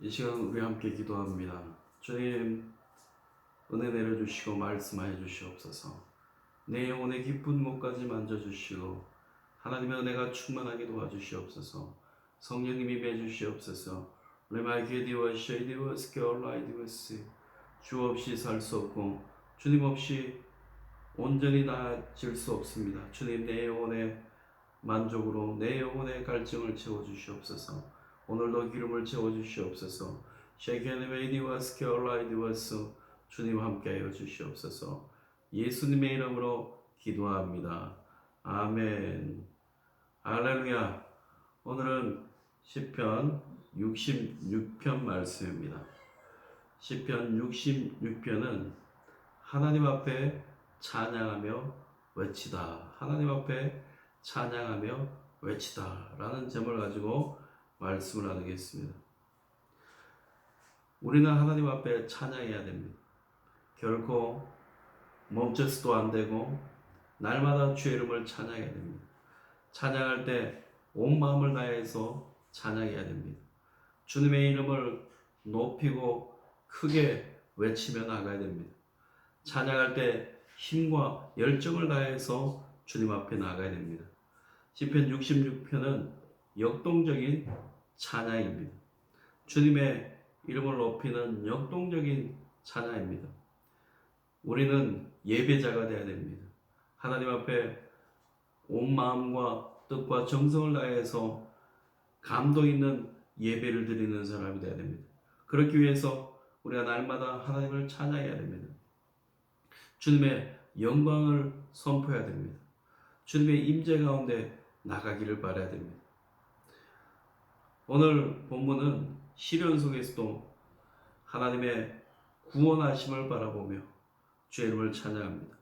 이 시간 우리 함께 기도합니다. 주님, 은혜 내려주시고 말씀하여 주시옵소서. 내 영혼의 깊은 곳까지 만져주시고 하나님의 은혜가 충만하게 도와주시옵소서. 성령님이 임해주시옵소서. 레마이게디와 쉐이디와 스케올라이디와스. 주 없이 살 수 없고 주님 없이 온전히 나아질 수 없습니다. 주님, 내 영혼의 만족으로 내 영혼의 갈증을 채워주시옵소서. 오늘도 기름을 채워주시옵소서. 쉐케네메이디와 스케올라이디와스. 주님 함께하여 주시옵소서. 예수님의 이름으로 기도합니다. 아멘. 할렐루야. 오늘은 시편 66편 말씀입니다. 시편 66편은 하나님 앞에 찬양하며 외치다. 하나님 앞에 찬양하며 외치다 라는 제목을 가지고 말씀을 나누겠습니다. 우리는 하나님 앞에 찬양해야 됩니다. 결코 멈춰서도 안 되고 날마다 주의 이름을 찬양해야 됩니다. 찬양할 때 온 마음을 다해서 찬양해야 됩니다. 주님의 이름을 높이고 크게 외치며 나가야 됩니다. 찬양할 때 힘과 열정을 다해서 주님 앞에 나가야 됩니다. 시편 66편은 역동적인 찬양입니다. 주님의 이름을 높이는 역동적인 찬양입니다. 우리는 예배자가 되어야 됩니다. 하나님 앞에 온 마음과 뜻과 정성을 다해서 감동 있는 예배를 드리는 사람이 되어야 됩니다. 그렇기 위해서 우리가 날마다 하나님을 찬양해야 됩니다. 주님의 영광을 선포해야 됩니다. 주님의 임재 가운데 나가기를 바라야 됩니다. 오늘 본문은 시련 속에서도 하나님의 구원하심을 바라보며 주의 이름을 찬양합니다.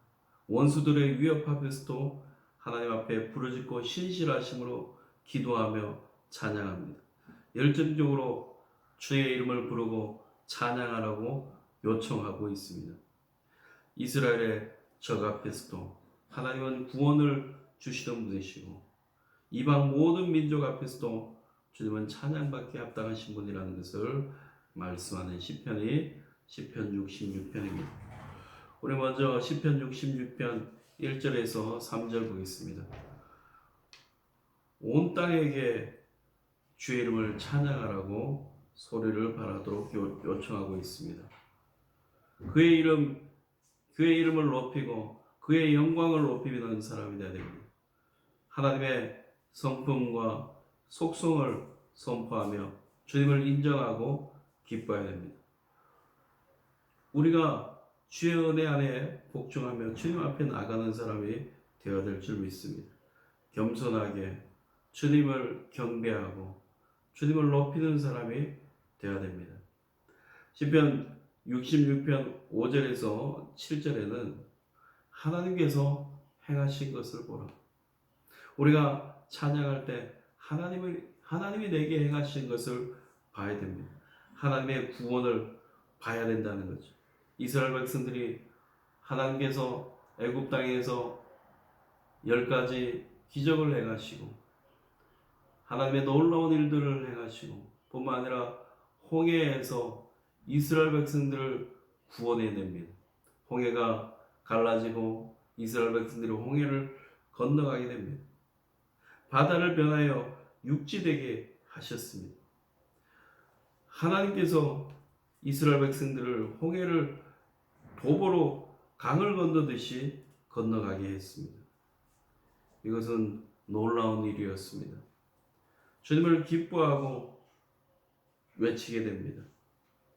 원수들의 위협 앞에서도 하나님 앞에 부르짖고 신실하심으로 기도하며 찬양합니다. 열정적으로 주의 이름을 부르고 찬양하라고 요청하고 있습니다. 이스라엘의 적 앞에서도 하나님은 구원을 주시던 분이시고 이방 모든 민족 앞에서도 주님은 찬양받기에 합당하신 분이라는 것을 말씀하는 시편이 시편 66편입니다. 우리 먼저 시편 66편 1절에서 3절 보겠습니다. 온 땅에게 주의 이름을 찬양하라고 소리를 발하도록 요청하고 있습니다. 그의 이름을 높이고 그의 영광을 높이는 사람이 되어야 됩니다. 하나님의 성품과 속성을 선포하며 주님을 인정하고 기뻐해야 됩니다. 우리가 주의 은혜 안에 복종하며 주님 앞에 나가는 사람이 되어야 될 줄 믿습니다. 겸손하게 주님을 경배하고 주님을 높이는 사람이 되어야 됩니다. 시편 66편 5절에서 7절에는 하나님께서 행하신 것을 보라. 우리가 찬양할 때 하나님이 내게 행하신 것을 봐야 됩니다. 하나님의 구원을 봐야 된다는 거죠. 이스라엘 백성들이 하나님께서 애굽 땅에서 10가지 기적을 행하시고 하나님의 놀라운 일들을 행하시고 뿐만 아니라 홍해에서 이스라엘 백성들을 구원해냅니다. 홍해가 갈라지고 이스라엘 백성들이 홍해를 건너가게 됩니다. 바다를 변하여 육지되게 하셨습니다. 하나님께서 이스라엘 백성들을 홍해를 도보로 강을 건너듯이 건너가게 했습니다. 이것은 놀라운 일이었습니다. 주님을 기뻐하고 외치게 됩니다.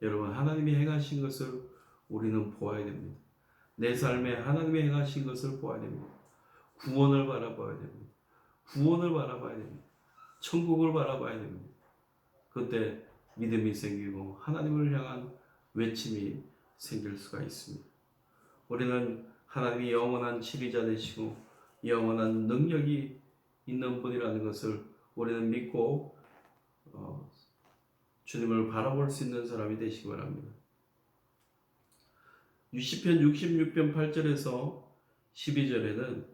여러분, 하나님이 행하신 것을 우리는 보아야 됩니다. 내 삶에 하나님이 행하신 것을 보아야 됩니다. 구원을 바라봐야 됩니다. 구원을 바라봐야 됩니다. 천국을 바라봐야 됩니다. 그때 믿음이 생기고 하나님을 향한 외침이 생길 수가 있습니다. 우리는 하나님이 영원한 치리자 되시고 영원한 능력이 있는 분이라는 것을 우리는 믿고 주님을 바라볼 수 있는 사람이 되시기 바랍니다. 시편 66편 8절에서 12절에는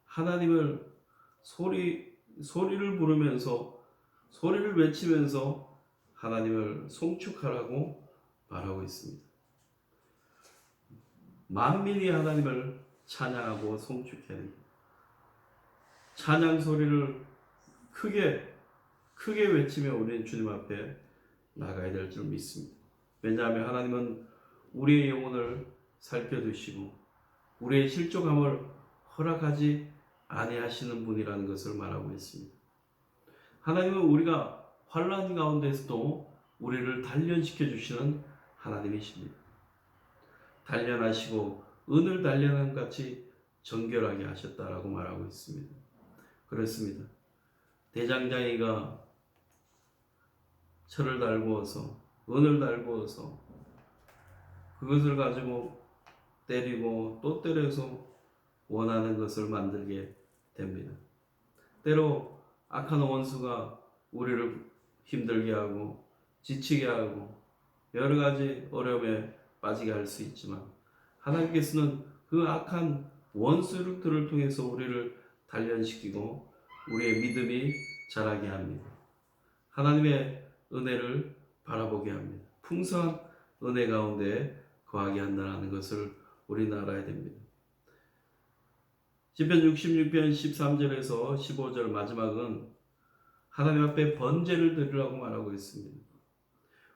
하나님을 소리를 부르면서 소리를 외치면서 하나님을 송축하라고 말하고 있습니다. 만민이 하나님을 찬양하고 송축해야 됩니다. 찬양 소리를 크게 외치며 우리는 주님 앞에 나가야 될 줄 믿습니다. 왜냐하면 하나님은 우리의 영혼을 살펴두시고 우리의 실족함을 허락하지 아니하시는 분이라는 것을 말하고 있습니다. 하나님은 우리가 환난 가운데서도 우리를 단련시켜 주시는 하나님이십니다. 단련하시고 은을 단련한 같이 정결하게 하셨다라고 말하고 있습니다. 그렇습니다. 대장장이가 철을 달구어서 은을 달구어서 그것을 가지고 때리고 또 때려서 원하는 것을 만들게 됩니다. 때로 악한 원수가 우리를 힘들게 하고 지치게 하고 여러 가지 어려움에 빠지게 할 수 있지만 하나님께서는 그 악한 원수들을 통해서 우리를 단련시키고 우리의 믿음이 자라게 합니다. 하나님의 은혜를 바라보게 합니다. 풍성한 은혜 가운데 거하게 한다는 것을 우리는 알아야 됩니다. 시편 66편 13절에서 15절 마지막은 하나님 앞에 번제를 드리라고 말하고 있습니다.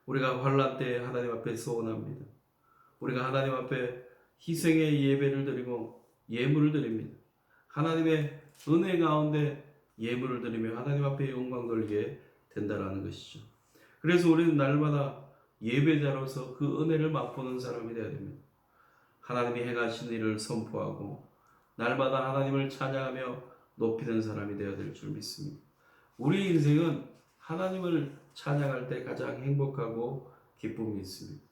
우리가 환난 때 하나님 앞에 소원합니다. 우리가 하나님 앞에 희생의 예배를 드리고 예물을 드립니다. 하나님의 은혜 가운데 예물을 드리며 하나님 앞에 영광 돌리게 된다라는 것이죠. 그래서 우리는 날마다 예배자로서 그 은혜를 맛보는 사람이 되어야 됩니다. 하나님이 행하신 일을 선포하고 날마다 하나님을 찬양하며 높이는 사람이 되어야 될 줄 믿습니다. 우리 인생은 하나님을 찬양할 때 가장 행복하고 기쁨이 있습니다.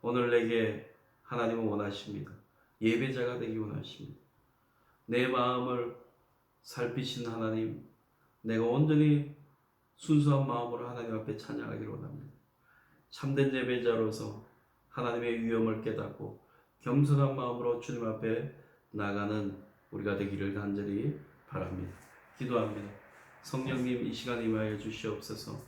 오늘 내게 하나님은 원하십니다. 예배자가 되기 원하십니다. 내 마음을 살피신 하나님, 내가 온전히 순수한 마음으로 하나님 앞에 찬양하기를 원합니다. 참된 예배자로서 하나님의 위엄을 깨닫고 겸손한 마음으로 주님 앞에 나가는 우리가 되기를 간절히 바랍니다. 기도합니다. 성령님 이 시간 임하여 주시옵소서.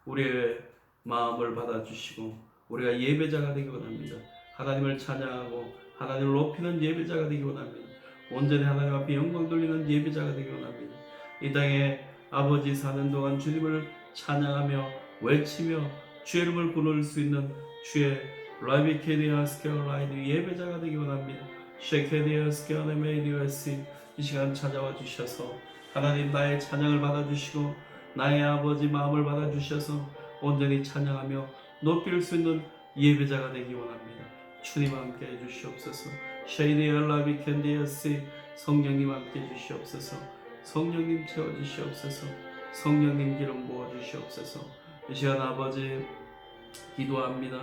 우리의 마음을 받아주시고 우리가 예배자가 되기 원합니다. 하나님을 찬양하고 하나님을 높이는 예배자가 되기 원합니다. 온전히 하나님 앞에 영광 돌리는 예배자가 되기 원합니다. 이 땅에 아버지 사는 동안 주님을 찬양하며 외치며 주의 이름을 부를 수 있는 주의 라비케디아 스케어라이드 예배자가 되기 원합니다. 쉐케디아 스케어네메이디오에스 이 시간 찾아와 주셔서 하나님 나의 찬양을 받아주시고 나의 아버지 마음을 받아주셔서 온전히 찬양하며 높일 수 있는 예배자가 되기 원합니다. 주님 함께 해주시옵소서. 쉐이디아 라비케디아스 성령님 함께 해주시옵소서. 성령님 채워주시옵소서. 성령님 기름 부어주시옵소서. 이 시간 아버지 기도합니다.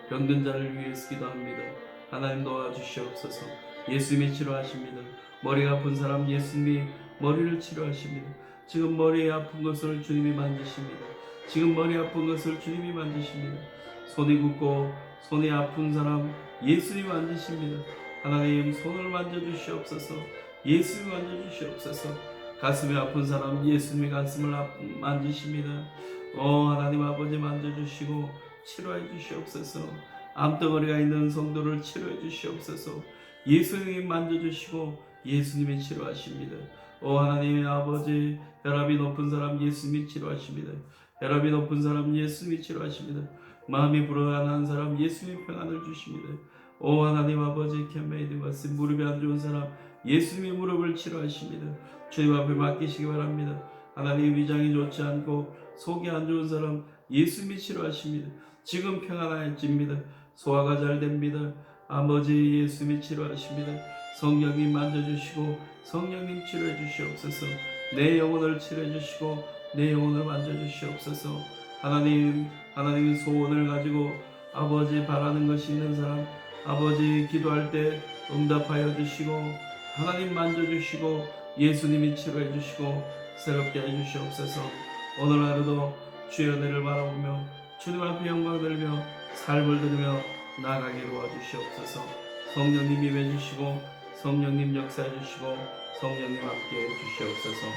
병든 자를 위해서 기도합니다. 하나님 도와주시옵소서. 예수님이 치료하십니다. 머리가 아픈 사람 예수님이 머리를 치료하십니다. 지금 머리에 아픈 것을 주님이 만지십니다. 지금 머리 아픈 것을 주님이 만지십니다. 손이 굽고 손이 아픈 사람 예수님이 만지십니다. 하나님 손을 만져주시옵소서. 예수님이 만져주시옵소서. 가슴이 아픈 사람 예수님이 가슴을 만지십니다. 하나님 아버지 만져주시고 치료해 주시옵소서. 암덩어리가 있는 성도를 치료해 주시옵소서. 예수님이 만져주시고 예수님이 치료하십니다. 하나님의 아버지 혈압이 높은 사람 예수님이 치료하십니다. 혈압이 높은 사람 예수님이 치료하십니다. 마음이 불안한 사람 예수님이 평안을 주십니다. 하나님 아버지 캔메이드마스 무릎이 안 좋은 사람 예수님이 무릎을 치료하십니다. 주님 앞에 맡기시기 바랍니다. 하나님 위장이 좋지 않고 속이 안 좋은 사람 예수님이 치료하십니다. 지금 평안해집니다. 소화가 잘 됩니다. 아버지 예수님이 치료하십니다. 성령님 만져주시고 성령님 치료해 주시옵소서. 내 영혼을 치료해 주시고 내 영혼을 만져주시옵소서. 하나님 소원을 가지고 아버지 바라는 것이 있는 사람 아버지 기도할 때 응답하여 주시고 하나님 만져주시고 예수님이 치료해 주시고 새롭게 해 주시옵소서. 오늘 하루도 주의 은혜를 바라보며 주님 앞에 영광 들며 삶을 들으며 나아가게 도와주시옵소서. 성령님 임해 주시고 성령님 역사해 주시고 성령님 함께 해 주시옵소서.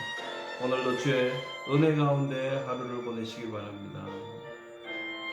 오늘도 주의 은혜 가운데 하루를 보내시기 바랍니다.